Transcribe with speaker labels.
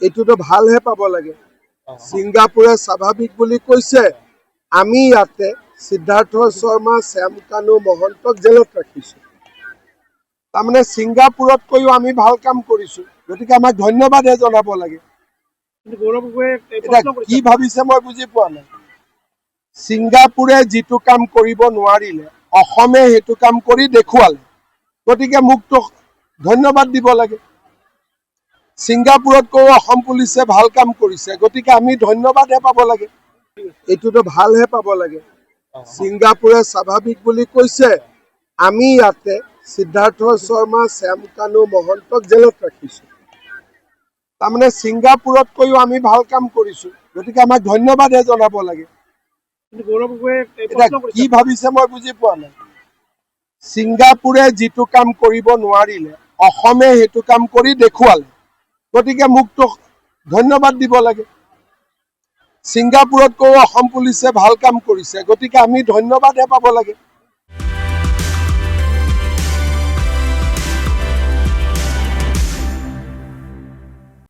Speaker 1: এইটোতো ভালহে পাব লাগে। ছিংগাপুৰে স্বাভাৱিক বুলি কৈছে, আমি ইয়াতে সিদ্ধাৰ্থ শৰ্মা, শ্যাম কানু মহন্তক জেলত ৰাখিছো। তাৰমানে ছিংগাপুৰতকৈও আমি ভাল কাম কৰিছো, গতিকে আমাক ধন্যবাদহে জনাব লাগে। এতিয়া কি ভাবিছে মই বুজি পোৱা নাই। ছিংগাপুৰে যিটো কাম কৰিব নোৱাৰিলে অসমে সেইটো কাম কৰি দেখুৱালে, গতিকে মোকতো ধন্যবাদ দিব লাগে। ছিংগাপুৰতকৈও অসম পুলিচে ভাল কাম কৰিছে, গতিকে আমি ধন্যবাদহে পাব লাগে। এইটোতো ভালহে পাব লাগে। ছিংগাপুৰে স্বাভাৱিক বুলি কৈছে, আমি ইয়াতে সিদ্ধাৰ্থ শৰ্মা, শ্যাম কানু মহন্তক জেলত ৰাখিছো। তাৰমানে ছিংগাপুৰতকৈও আমি ভাল কাম কৰিছো, গতিকে আমাক ধন্যবাদহে জনাব লাগে। এতিয়া কি ভাবিছে মই বুজি পোৱা নাই। ছিংগাপুৰে যিটো কাম কৰিব নোৱাৰিলে অসমে সেইটো কাম কৰি দেখুৱালে, গতিকে মোকতো ধন্যবাদ দিব লাগে। ছিংগাপুৰতকৈও অসম পুলিচে ভাল কাম কৰিছে, গতিকে আমি ধন্যবাদহে পাব লাগে।